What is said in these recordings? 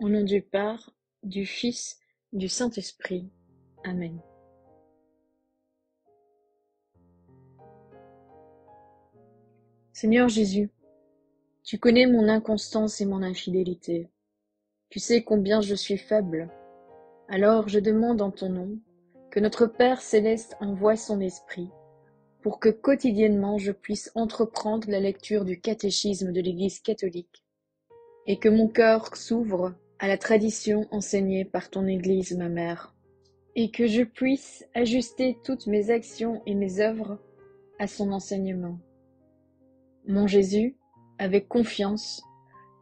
Au nom du Père, du Fils, du Saint-Esprit. Amen. Seigneur Jésus, tu connais mon inconstance et mon infidélité. Tu sais combien je suis faible. Alors je demande en ton nom que notre Père céleste envoie son Esprit pour que quotidiennement je puisse entreprendre la lecture du catéchisme de l'Église catholique et que mon cœur s'ouvre à la tradition enseignée par ton Église, ma mère, et que je puisse ajuster toutes mes actions et mes œuvres à son enseignement. Mon Jésus, avec confiance,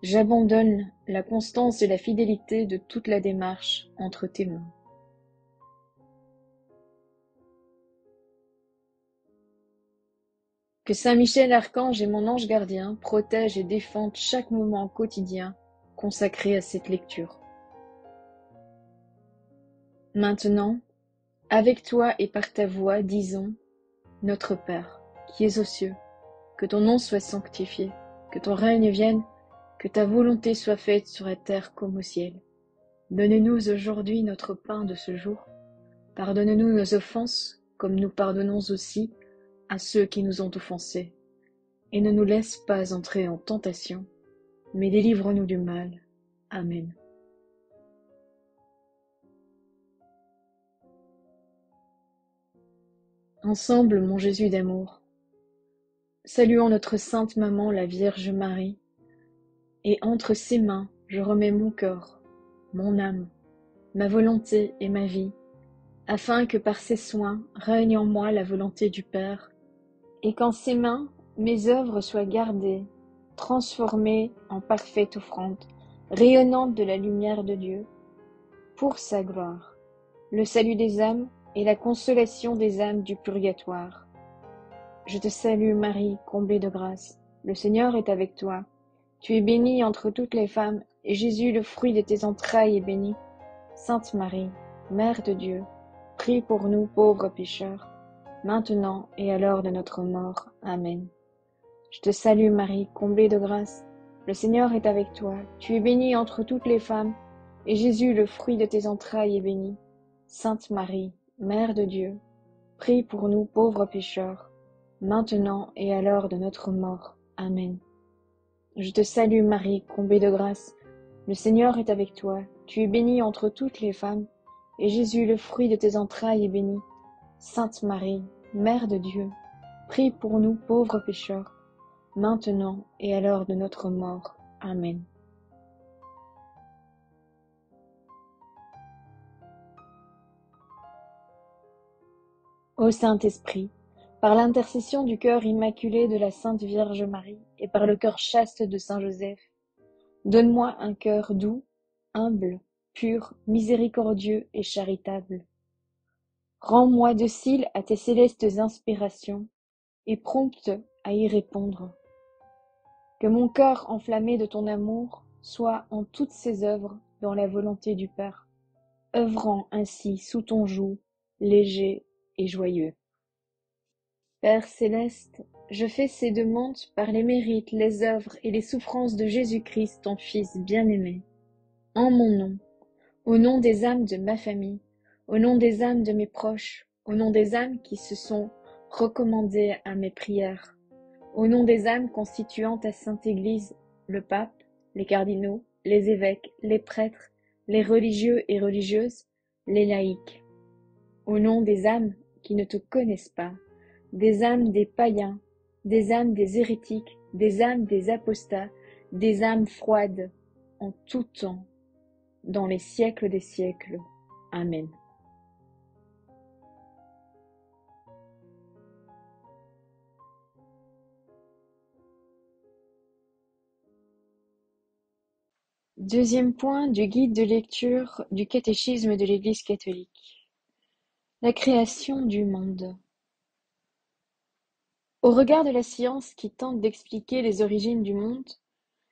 j'abandonne la constance et la fidélité de toute la démarche entre tes mains. Que Saint Michel Archange et mon ange gardien protègent et défendent chaque moment quotidien consacré à cette lecture. Maintenant, avec toi et par ta voix, disons, Notre Père, qui es aux cieux, que ton nom soit sanctifié, que ton règne vienne, que ta volonté soit faite sur la terre comme au ciel. Donne-nous aujourd'hui notre pain de ce jour. Pardonne-nous nos offenses, comme nous pardonnons aussi à ceux qui nous ont offensés. Et ne nous laisse pas entrer en tentation, mais délivre-nous du mal. Amen. Ensemble, mon Jésus d'amour, saluons notre sainte maman, la Vierge Marie, et entre ses mains, je remets mon corps, mon âme, ma volonté et ma vie, afin que par ses soins règne en moi la volonté du Père, et qu'en ses mains, mes œuvres soient gardées, transformées en parfaite offrande, rayonnante de la lumière de Dieu, pour sa gloire, le salut des âmes et la consolation des âmes du purgatoire. Je te salue Marie, comblée de grâce, le Seigneur est avec toi. Tu es bénie entre toutes les femmes, et Jésus, le fruit de tes entrailles, est béni. Sainte Marie, Mère de Dieu, prie pour nous pauvres pécheurs, maintenant et à l'heure de notre mort. Amen. Je te salue Marie, comblée de grâce, le Seigneur est avec toi. Tu es bénie entre toutes les femmes, et Jésus, le fruit de tes entrailles, est béni. Sainte Marie, Mère de Dieu, prie pour nous pauvres pécheurs, maintenant et à l'heure de notre mort. Amen. Je te salue Marie, comblée de grâce, le Seigneur est avec toi. Tu es bénie entre toutes les femmes, et Jésus, le fruit de tes entrailles, est béni. Sainte Marie, Mère de Dieu, prie pour nous pauvres pécheurs, maintenant et à l'heure de notre mort. Amen. Ô Saint-Esprit, par l'intercession du cœur immaculé de la Sainte Vierge Marie et par le cœur chaste de Saint Joseph, donne-moi un cœur doux, humble, pur, miséricordieux et charitable. Rends-moi docile à tes célestes inspirations et prompte à y répondre. Que mon cœur enflammé de ton amour soit en toutes ses œuvres dans la volonté du Père, œuvrant ainsi sous ton joug, léger et joyeux. Père céleste, je fais ces demandes par les mérites, les œuvres et les souffrances de Jésus-Christ, ton Fils bien-aimé, en mon nom, au nom des âmes de ma famille, au nom des âmes de mes proches, au nom des âmes qui se sont recommandées à mes prières, au nom des âmes constituant ta Sainte Église, le pape, les cardinaux, les évêques, les prêtres, les religieux et religieuses, les laïcs, au nom des âmes qui ne te connaissent pas, des âmes des païens, des âmes des hérétiques, des âmes des apostats, des âmes froides, en tout temps, dans les siècles des siècles. Amen. Deuxième point du guide de lecture du catéchisme de l'Église catholique. La création du monde. Au regard de la science qui tente d'expliquer les origines du monde,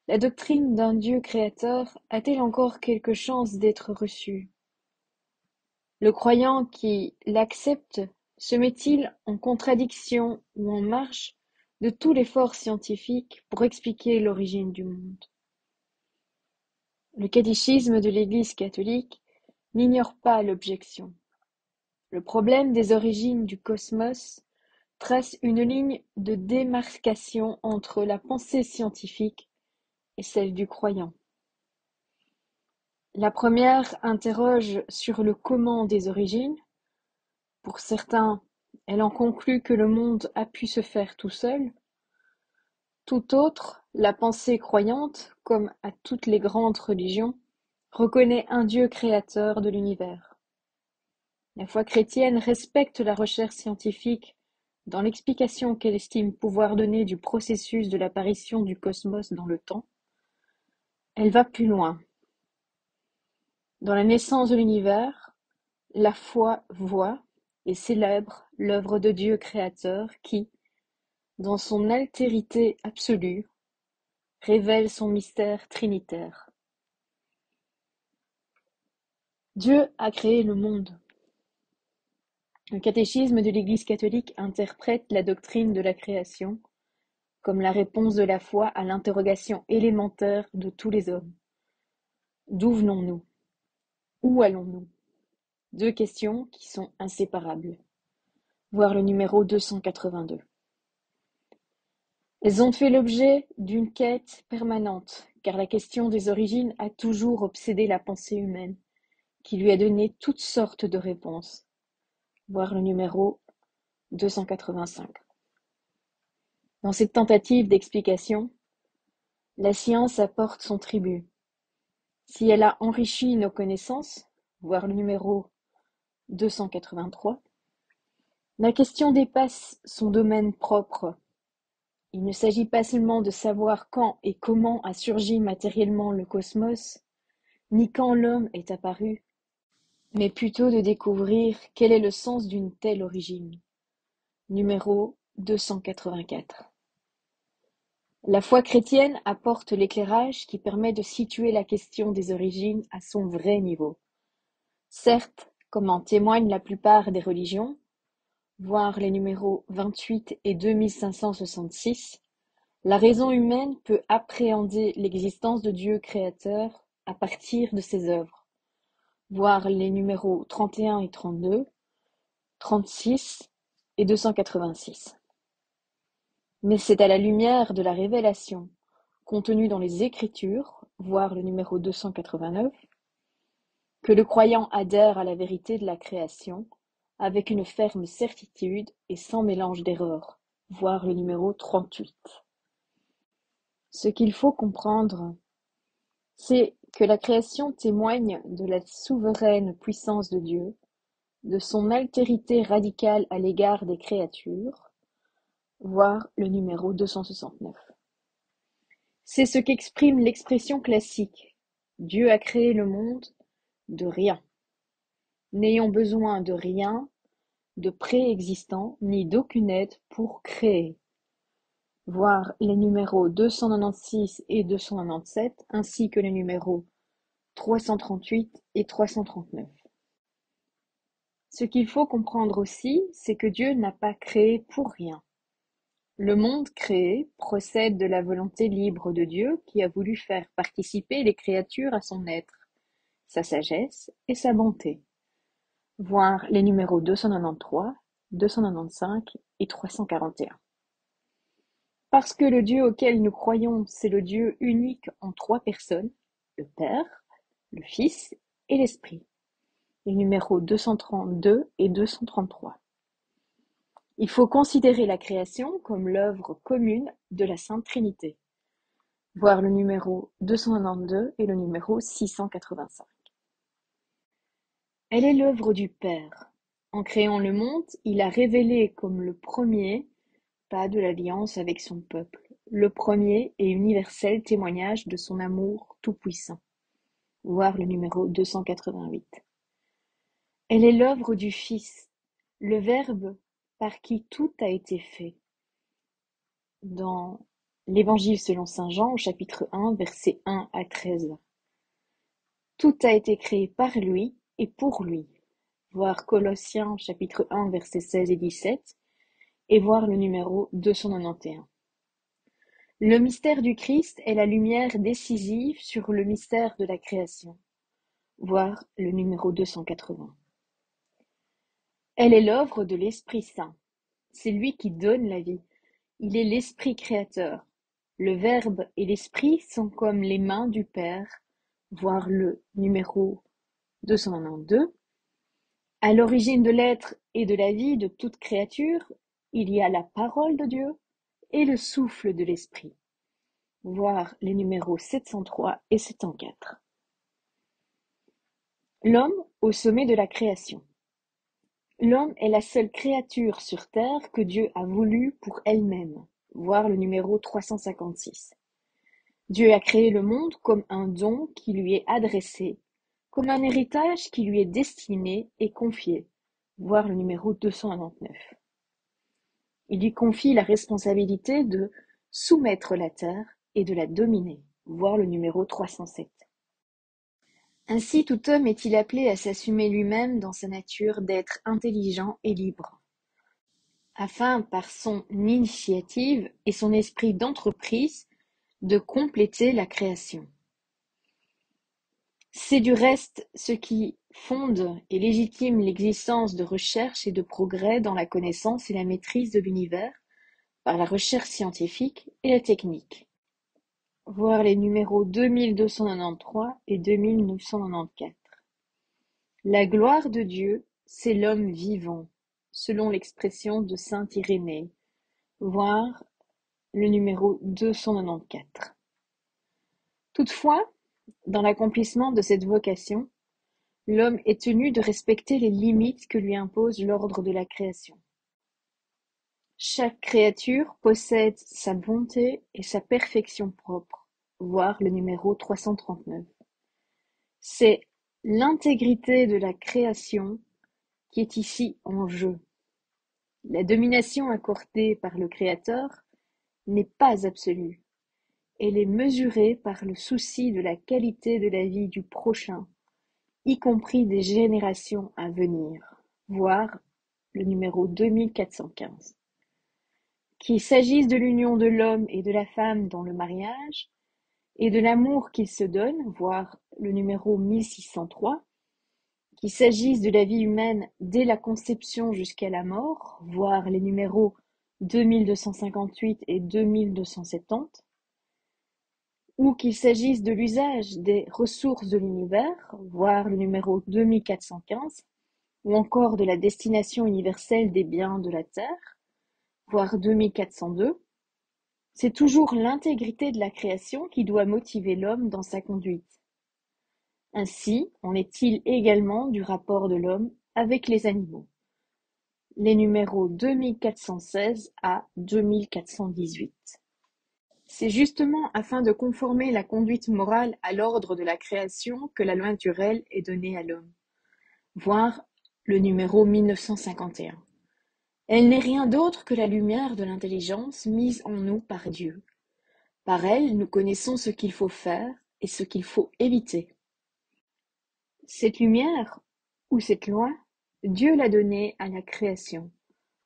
la doctrine d'un Dieu créateur a-t-elle encore quelque chance d'être reçue? Le croyant qui l'accepte se met-il en contradiction ou en marge de tout l'effort scientifique pour expliquer l'origine du monde? Le catéchisme de l'Église catholique n'ignore pas l'objection. Le problème des origines du cosmos trace une ligne de démarcation entre la pensée scientifique et celle du croyant. La première interroge sur le comment des origines. Pour certains, elle en conclut que le monde a pu se faire tout seul. Tout autre, la pensée croyante, comme à toutes les grandes religions, reconnaît un Dieu créateur de l'univers. La foi chrétienne respecte la recherche scientifique dans l'explication qu'elle estime pouvoir donner du processus de l'apparition du cosmos dans le temps. Elle va plus loin. Dans la naissance de l'univers, la foi voit et célèbre l'œuvre de Dieu créateur qui, dans son altérité absolue, révèle son mystère trinitaire. Dieu a créé le monde. Le catéchisme de l'Église catholique interprète la doctrine de la création comme la réponse de la foi à l'interrogation élémentaire de tous les hommes. D'où venons-nous? Où allons-nous? Deux questions qui sont inséparables. Voir le numéro 282. Elles ont fait l'objet d'une quête permanente, car la question des origines a toujours obsédé la pensée humaine, qui lui a donné toutes sortes de réponses. Voir le numéro 285. Dans cette tentative d'explication, la science apporte son tribut. Si elle a enrichi nos connaissances, voir le numéro 283, la question dépasse son domaine propre. Il ne s'agit pas seulement de savoir quand et comment a surgi matériellement le cosmos, ni quand l'homme est apparu, mais plutôt de découvrir quel est le sens d'une telle origine. Numéro 284. La foi chrétienne apporte l'éclairage qui permet de situer la question des origines à son vrai niveau. Certes, comme en témoignent la plupart des religions, voir les numéros 28 et 2566, la raison humaine peut appréhender l'existence de Dieu créateur à partir de ses œuvres, voir les numéros 31 et 32, 36 et 286. Mais c'est à la lumière de la révélation contenue dans les Écritures, voir le numéro 289, que le croyant adhère à la vérité de la création avec une ferme certitude et sans mélange d'erreurs, voir le numéro 38. Ce qu'il faut comprendre, c'est que la création témoigne de la souveraine puissance de Dieu, de son altérité radicale à l'égard des créatures, voir le numéro 269. C'est ce qu'exprime l'expression classique. Dieu a créé le monde de rien. N'ayons besoin de rien, de préexistant, ni d'aucune aide pour créer. Voir les numéros 296 et 297, ainsi que les numéros 338 et 339. Ce qu'il faut comprendre aussi, c'est que Dieu n'a pas créé pour rien. Le monde créé procède de la volonté libre de Dieu qui a voulu faire participer les créatures à son être, sa sagesse et sa bonté. Voir les numéros 293, 295 et 341. Parce que le Dieu auquel nous croyons, c'est le Dieu unique en trois personnes, le Père, le Fils et l'Esprit. Les numéros 232 et 233. Il faut considérer la création comme l'œuvre commune de la Sainte Trinité. Voir le numéro 292 et le numéro 685. Elle est l'œuvre du Père. En créant le monde, il a révélé comme le premier pas de l'alliance avec son peuple, le premier et universel témoignage de son amour tout-puissant. Voir le numéro 288. Elle est l'œuvre du Fils, le Verbe par qui tout a été fait. Dans l'Évangile selon saint Jean, au chapitre 1, versets 1 à 13. Tout a été créé par lui et pour lui. Voir Colossiens chapitre 1, versets 16 et 17, et voir le numéro 291. Le mystère du Christ est la lumière décisive sur le mystère de la création. Voir le numéro 280. Elle est l'œuvre de l'Esprit Saint. C'est lui qui donne la vie. Il est l'Esprit créateur. Le Verbe et l'Esprit sont comme les mains du Père. Voir le numéro 292. À l'origine de l'être et de la vie de toute créature, il y a la parole de Dieu et le souffle de l'Esprit. Voir les numéros 703 et 704. L'homme au sommet de la création. L'homme est la seule créature sur terre que Dieu a voulu pour elle-même. Voir le numéro 356. Dieu a créé le monde comme un don qui lui est adressé, comme un héritage qui lui est destiné et confié. Voir le numéro 299. Il lui confie la responsabilité de soumettre la terre et de la dominer. Voir le numéro 307. Ainsi tout homme est-il appelé à s'assumer lui-même dans sa nature d'être intelligent et libre, afin, par son initiative et son esprit d'entreprise, de compléter la création. C'est du reste ce qui fonde et légitime l'existence de recherche et de progrès dans la connaissance et la maîtrise de l'univers par la recherche scientifique et la technique. Voir les numéros 2293 et 2994. La gloire de Dieu, c'est l'homme vivant, selon l'expression de saint Irénée. Voir le numéro 294. Toutefois, dans l'accomplissement de cette vocation, l'homme est tenu de respecter les limites que lui impose l'ordre de la création. Chaque créature possède sa bonté et sa perfection propre, voir le numéro 339. C'est l'intégrité de la création qui est ici en jeu. La domination accordée par le Créateur n'est pas absolue. Elle est mesurée par le souci de la qualité de la vie du prochain, y compris des générations à venir, voir le numéro 2415. Qu'il s'agisse de l'union de l'homme et de la femme dans le mariage, et de l'amour qu'ils se donnent, voir le numéro 1603, qu'il s'agisse de la vie humaine dès la conception jusqu'à la mort, voir les numéros 2258 et 2270, ou qu'il s'agisse de l'usage des ressources de l'univers, voir le numéro 2415, ou encore de la destination universelle des biens de la Terre, voir 2402, c'est toujours l'intégrité de la création qui doit motiver l'homme dans sa conduite. Ainsi en est-il également du rapport de l'homme avec les animaux. Les numéros 2416 à 2418. C'est justement afin de conformer la conduite morale à l'ordre de la création que la loi naturelle est donnée à l'homme. Voir le numéro 1951. Elle n'est rien d'autre que la lumière de l'intelligence mise en nous par Dieu. Par elle, nous connaissons ce qu'il faut faire et ce qu'il faut éviter. Cette lumière, ou cette loi, Dieu l'a donnée à la création.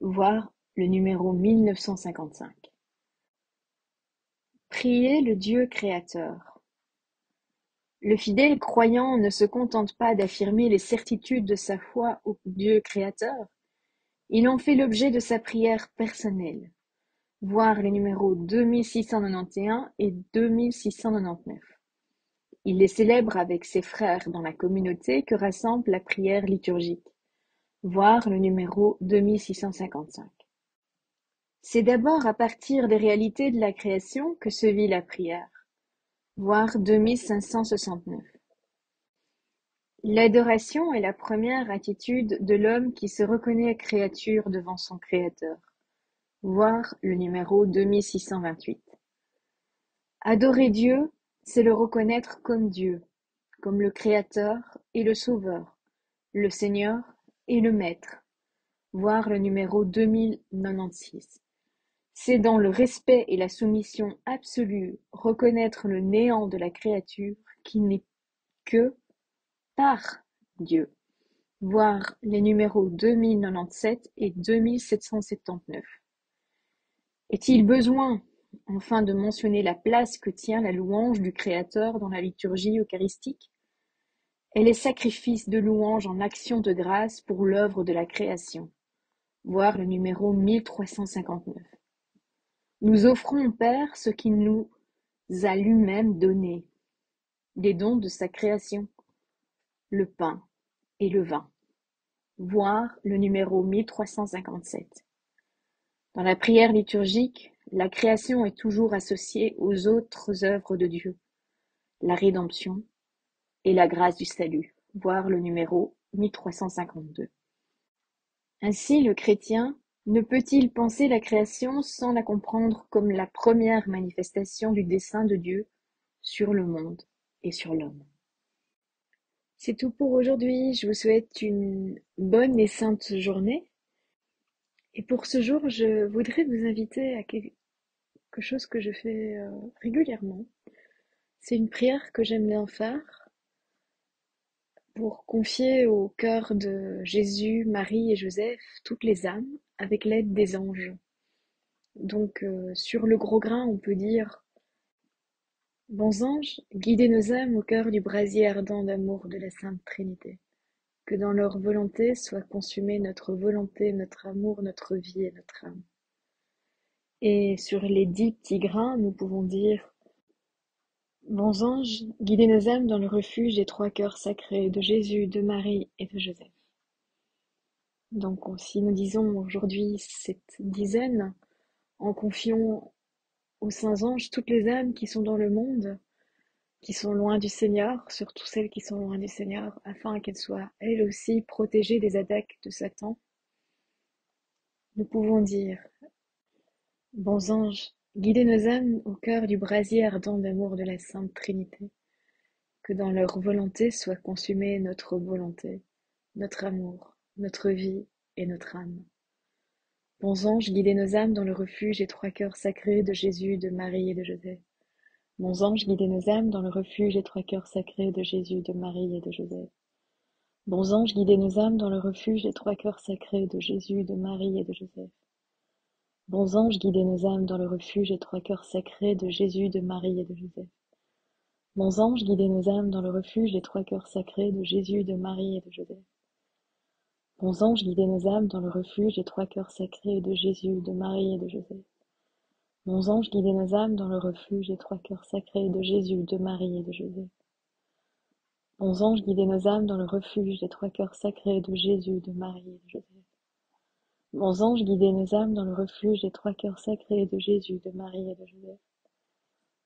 Voir le numéro 1955. Prier le Dieu créateur. Le fidèle croyant ne se contente pas d'affirmer les certitudes de sa foi au Dieu créateur, il en fait l'objet de sa prière personnelle. Voir les numéros 2691 et 2699. Il les célèbre avec ses frères dans la communauté que rassemble la prière liturgique. Voir le numéro 2655. C'est d'abord à partir des réalités de la création que se vit la prière. Voir 2569. L'adoration est la première attitude de l'homme qui se reconnaît créature devant son Créateur. Voir le numéro 2628. Adorer Dieu, c'est le reconnaître comme Dieu, comme le Créateur et le Sauveur, le Seigneur et le Maître. Voir le numéro 2096. C'est dans le respect et la soumission absolue reconnaître le néant de la créature qui n'est que par Dieu. Voir les numéros 2097 et 2779. Est-il besoin enfin de mentionner la place que tient la louange du Créateur dans la liturgie eucharistique. Elle est sacrifice de louange en action de grâce pour l'œuvre de la création. Voir le numéro 1359. Nous offrons au Père ce qu'il nous a lui-même donné, des dons de sa création, le pain et le vin. Voir le numéro 1357. Dans la prière liturgique, la création est toujours associée aux autres œuvres de Dieu, la rédemption et la grâce du salut. Voir le numéro 1352. Ainsi, le chrétien ne peut-il penser la création sans la comprendre comme la première manifestation du dessein de Dieu sur le monde et sur l'homme. C'est tout pour aujourd'hui. Je vous souhaite une bonne et sainte journée. Et pour ce jour, je voudrais vous inviter à quelque chose que je fais régulièrement. C'est une prière que j'aime bien faire pour confier au cœur de Jésus, Marie et Joseph toutes les âmes avec l'aide des anges. Donc, sur le gros grain, on peut dire: Bons anges, guidez nos âmes au cœur du brasier ardent d'amour de la Sainte Trinité. Que dans leur volonté soit consumée notre volonté, notre amour, notre vie et notre âme. Et sur les 10 petits grains, nous pouvons dire: Bons anges, guidez nos âmes dans le refuge des 3 cœurs sacrés de Jésus, de Marie et de Joseph. Donc, si nous disons aujourd'hui cette dizaine, en confiant aux saints anges toutes les âmes qui sont dans le monde, qui sont loin du Seigneur, surtout celles qui sont loin du Seigneur, afin qu'elles soient elles aussi protégées des attaques de Satan, nous pouvons dire: Bons anges, guidez nos âmes au cœur du brasier ardent d'amour de la Sainte Trinité. Que dans leur volonté soit consumée notre volonté, notre amour, notre vie et notre âme. Bons anges, guidez nos âmes dans le refuge des 3 cœurs sacrés de Jésus, de Marie et de Joseph. Bons anges, guidez nos âmes dans le refuge des 3 cœurs sacrés de Jésus, de Marie et de Joseph. Bons anges, guidez nos âmes dans le refuge des 3 cœurs sacrés de Jésus, de Marie et de Joseph. Bons anges, guidez nos âmes dans le refuge des 3 cœurs sacrés de Jésus, de Marie et de Joseph. Bons anges, guidez nos âmes dans le refuge des 3 cœurs sacrés de Jésus, de Marie et de Joseph. Bons anges, guidez nos âmes dans le refuge des 3 cœurs sacrés de Jésus, de Marie et de Joseph. Bons anges, guidez nos âmes dans le refuge des 3 cœurs sacrés de Jésus, de Marie et de Joseph. Bons anges, guidez nos âmes dans le refuge des 3 cœurs sacrés de Jésus, de Marie et de Joseph. Bons anges, guidez nos âmes dans le refuge des 3 cœurs sacrés de Jésus, de Marie et de Joseph.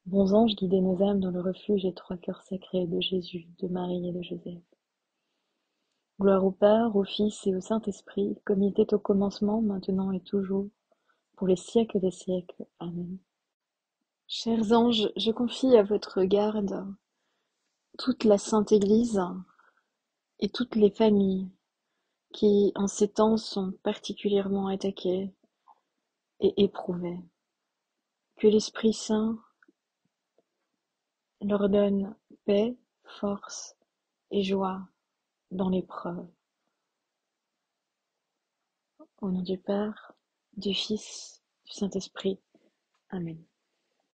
Bons anges, guidez nos âmes dans le refuge des 3 cœurs sacrés de Jésus, de Marie et de Joseph. Gloire au Père, au Fils et au Saint-Esprit, comme il était au commencement, maintenant et toujours, pour les siècles des siècles. Amen. Chers anges, je confie à votre garde toute la Sainte Église et toutes les familles qui, en ces temps, sont particulièrement attaquées et éprouvées. Que l'Esprit Saint leur donne paix, force et joie dans l'épreuve. Au nom du Père, du Fils, du Saint-Esprit. Amen.